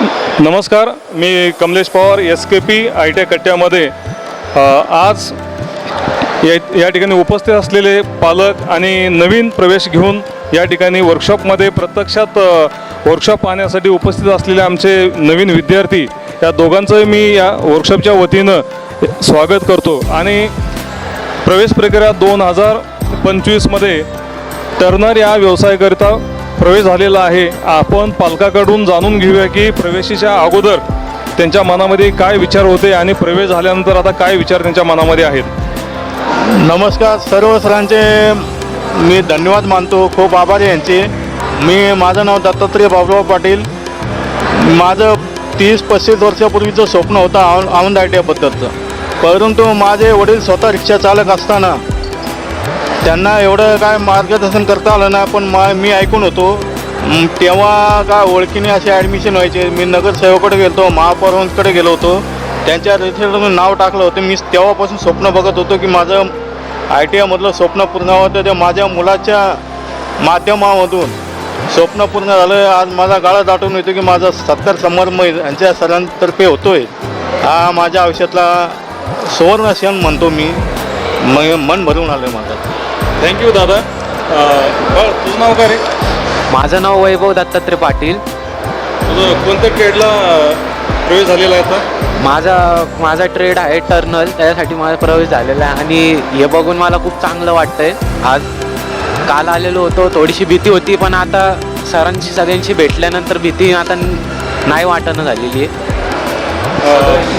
नमस्कार, मी Kamlesh Pawar, SKP ITI कट्ट्यामध्ये आज या ठिकाणी उपस्थित असलेले पालक आणि नवीन प्रवेश घेऊन या ठिकाणी वर्कशॉपमध्ये प्रत्यक्षात वर्कशॉप पाहण्यासाठी उपस्थित असलेले आमचे नवीन विद्यार्थी, या दोघांचं मी या वर्कशॉपच्या वतीनं स्वागत करतो. आणि प्रवेश प्रक्रिया 2025मध्ये टर्नर या व्यवसायाकरिता प्रवेश झालेला आहे. आपण पालकाकडून जाणून घेऊया की प्रवेशाच्या अगोदर त्यांच्या मनामध्ये काय विचार होते आणि प्रवेश झाल्यानंतर आता काय विचार त्यांच्या मनामध्ये आहेत. नमस्कार, सर्व सरांचे मी धन्यवाद मानतो, खूप आभारी यांचे. माझं नाव दत्तात्रय बाबुराव पाटील. माझं 30-35 वर्षापूर्वीचं स्वप्न होतं औंध ITI बद्दलचं, परंतु माझे वडील स्वतः रिक्षा चालक असताना त्यांना एवढं काय मार्गदर्शन करता आलं ना. पण मी ऐकून होतो तेव्हा का ओळखीने असे ॲडमिशन व्हायचे. मी नगरसेवकाकडे गेलो होतो, महापौरांकडे गेलो होतो, त्यांच्या रजिस्टरमधून नाव टाकलं होतं. मी तेव्हापासून स्वप्न बघत होतो की माझं ITI स्वप्न पूर्ण होतं. ते माझ्या मुलाच्या माध्यमामधून स्वप्न पूर्ण झालं. आज माझा गाळा दाटून येतो की माझा सत्कार समारंभ यांच्या सरांतर्फे होतो आहे. हा माझ्या आयुष्यातला सुवर्ण क्षण म्हणतो मी. मन भरून आलं आहे माझं. थँक्यू दादा. तुझं नाव काय रे? माझं नाव वैभव दत्तात्रय पाटील. तुझं कोणत्या ट्रेडला प्रवेश झालेला आहे आता? माझा ट्रेड आहे टर्नल, त्याच्यासाठी माझा प्रवेश झालेला आहे आणि हे बघून मला खूप चांगलं वाटतंय. आज काल आलेलो होतो, थोडीशी भीती होती, पण आता सरांची सगळ्यांशी भेटल्यानंतर भीती आता नाही वाटणं झालेली आहे.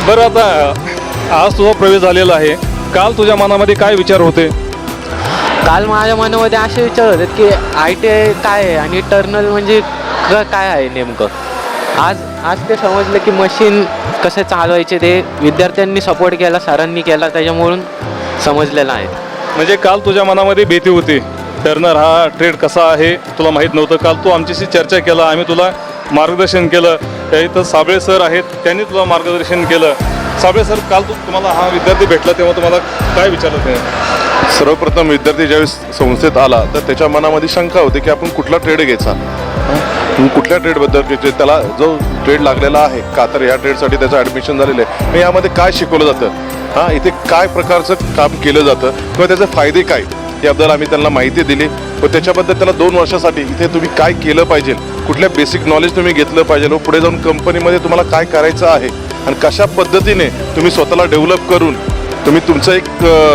बरं, आता आज तुझा प्रवेश झालेला आहे. काल तुझ्या मनामध्ये काय विचार होते? काल माझ्या मनामध्ये असे विचार होते की ITI काय आहे आणि टर्नल म्हणजे काय आहे नेमकं. आज ते समजलं की मशीन कसं चालवायचे ते विद्यार्थ्यांनी सपोर्ट केला, सरांनी केला, त्याच्यामुळं समजलेलं आहे. म्हणजे काल तुझ्या मनामध्ये भीती होती, टर्नर हा ट्रेड कसा आहे तुला माहीत नव्हतं. काल तू आमच्याशी चर्चा केला, आम्ही तुला मार्गदर्शन केलं. त्या इथं साबळे सर आहेत, त्यांनी तुला मार्गदर्शन केलं. साबळे सर, काल तुम्हाला हा विद्यार्थी भेटला तेव्हा तुम्हाला काय विचारलं ते? सर्वप्रथम विद्यार्थी ज्यावेळेस संस्थेत आला तर त्याच्या मनामध्ये शंका होती की आपण कुठला ट्रेड घ्यायचा, कुठल्या ट्रेडबद्दल घ्यायचे, त्याला जो ट्रेड लागलेला आहे का, तर या ट्रेडसाठी त्याचं ॲडमिशन झालेलं आहे, मग यामध्ये काय शिकवलं जातं, इथे काय प्रकारचं काम केलं जातं किंवा त्याचे फायदे काय, याबद्दल आम्ही त्यांना माहिती दिली. व त्याच्याबद्दल त्याला 2 वर्षासाठी इथे तुम्ही काय केलं पाहिजे, कुठल्या बेसिक नॉलेज तुम्ही घेतलं पाहिजे व पुढे जाऊन कंपनीमध्ये तुम्हाला काय करायचं आहे आणि कशा पद्धतीने तुम्ही स्वतःला डेव्हलप करून तुम्ही तुमचं एक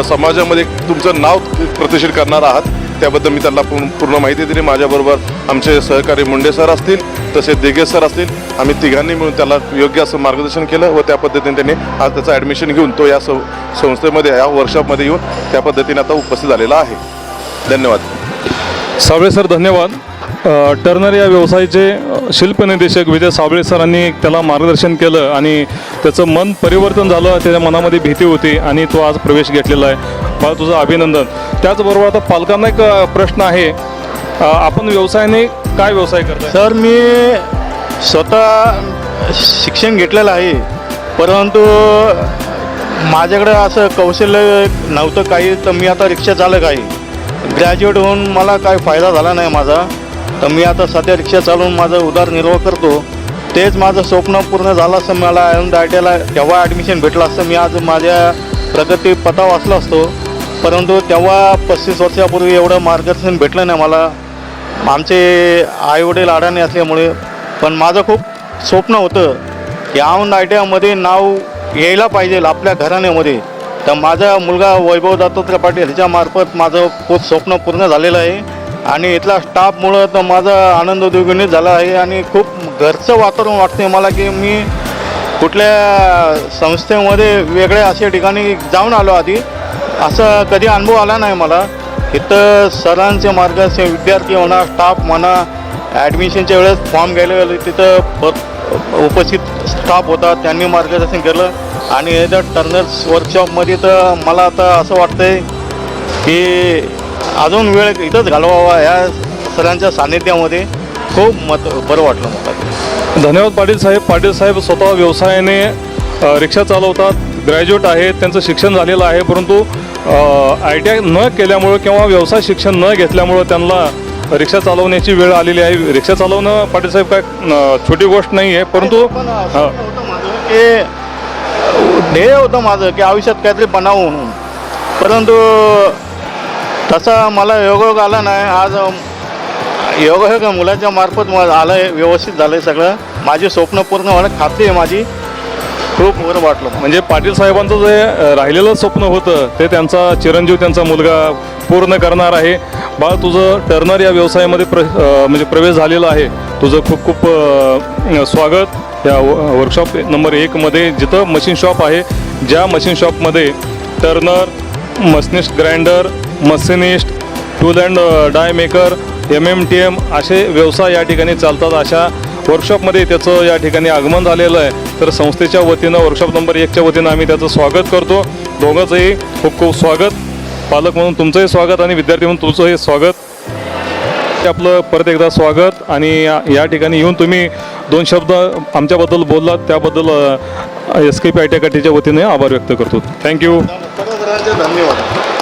समाजामध्ये तुमचं नाव प्रतिष्ठित करणार आहात, त्याबद्दल मी त्यांना पूर्ण माहिती दिली. माझ्याबरोबर आमचे सहकारी मुंडे सर असतील, तसेच दिघे सर असतील, आम्ही तिघांनी मिळून त्याला योग्य असं मार्गदर्शन केलं व त्या पद्धतीने त्यांनी आज त्याचं ॲडमिशन घेऊन तो या संस्थेमध्ये, या वर्कशॉपमध्ये येऊन त्या पद्धतीने आता उपस्थित झालेला आहे. धन्यवाद. साबळे सर, धन्यवाद. टर्नर या व्यवसायाचे शिल्पनिर्देशक विजय साबळे सरांनी त्याला मार्गदर्शन केलं आणि त्याचं मन परिवर्तन झालं. त्याच्या मनामध्ये भीती होती आणि तो आज प्रवेश घेतलेला आहे. मला तुझं अभिनंदन. त्याचबरोबर आता पालकांना एक प्रश्न आहे, आपण व्यवसायाने काय व्यवसाय करता? सर, मी स्वतः शिक्षण घेतलेलं आहे, परंतु माझ्याकडे असं कौशल्य नव्हतं काही, तर मी आता रिक्षा चालक आहे. ग्रॅज्युएट होऊन मला काय फायदा झाला नाही माझा, तर मी आता सध्या रिक्षा चालवून माझा उदरनिर्वाह करतो. तेच माझं स्वप्न पूर्ण झालं असतं. मला औंध ITIला तेव्हा ॲडमिशन भेटलं असतं, मी आज माझ्या प्रगतीपथावर असलो असतो. परंतु तेव्हा 35 वर्षापूर्वी एवढं मार्गदर्शन भेटलं नाही मला, आमचे आईवडील अडाणी असल्यामुळे. पण माझं खूप स्वप्न होतं की औंध ITIमध्ये नाव यायला पाहिजे आपल्या घराण्यामध्ये. तर माझा मुलगा वैभव दत्तात्रय पाटील ह्याच्यामार्फत माझं खूप स्वप्न पूर्ण झालेलं आहे आणि इथला स्टाफमुळं तर माझा आनंद द्विगुणित झाला आहे आणि खूप घरचं वातावरण वाटते मला की मी कुठल्या संस्थेमध्ये वेगळ्या अशा ठिकाणी जाऊन आलो. आधी असं कधी अनुभव आला नाही मला. इथं सरांचे मार्गदर्शन, विद्यार्थी म्हणा, स्टाफ म्हणा, ॲडमिशनच्या वेळेस फॉर्म घ्यायला गेलं तिथं उपस्थित स्टाफ होता, त्यांनी मार्गदर्शन केलं. आणि याच्या टर्नर्स वर्कशॉपमध्ये तर मला आता असं वाटतं आहे की अजून वेळ इथंच घालवावा या सरांच्या सान्निध्यामध्ये. खूप बरं वाटलं मला. धन्यवाद पाटील साहेब. पाटील साहेब स्वतः व्यवसायाने रिक्षा चालवतात, ग्रॅज्युएट आहेत, त्यांचं शिक्षण झालेलं आहे, परंतु ITI न केल्यामुळं किंवा व्यवसाय शिक्षण न घेतल्यामुळं त्यांना रिक्षा चालवण्याची वेळ आलेली आहे. रिक्षा चालवणं पाटील साहेब काय छोटी गोष्ट नाही आहे, परंतु पण असं हां नव्हतं माझं की ध्येय होतं माझं की आयुष्यात काहीतरी बनावं म्हणून, परंतु तसा मला योगायोग आला नाही. आज योगायोग मुलाच्या मार्फत आलं आहे, व्यवस्थित झालं आहे सगळं. माझी स्वप्न पूर्ण होणं खात्री आहे माझी. खूप बरं वाटलं. म्हणजे पाटील साहेबांचं जे राहिलेलं स्वप्न होतं ते त्यांचा चिरंजीव, त्यांचा मुलगा पूर्ण करणार आहे. बाळ, तुझं टर्नर या व्यवसायामध्ये म्हणजे प्रवेश झालेला आहे. तुझं खूप खूप स्वागत या वर्कशॉप नंबर 1मध्ये, जिथं मशीन शॉप आहे. ज्या मशीन शॉपमध्ये turner, machinist grinder, machinist, tool and die maker, MMTM असे व्यवसाय या ठिकाणी चालतात. अशा वर्कशॉपमध्ये त्याचं या ठिकाणी आगमन झालेलं आहे. तर संस्थेच्या वतीनं वर्कशॉप नंबर 1च्या वतीनं आम्ही त्याचं स्वागत करतो. दोघांचंही खूप खूप स्वागत. पालक म्हणून तुमचंही स्वागत आणि विद्यार्थी म्हणून तुमचंही स्वागत. आपलं परत एकदा स्वागत. आणि या ठिकाणी येऊन तुम्ही 2 शब्द आमच्याबद्दल बोललात त्याबद्दल SKP ITI कट्टीच्या वतीने आभार व्यक्त करतो. थँक्यू. धन्यवाद.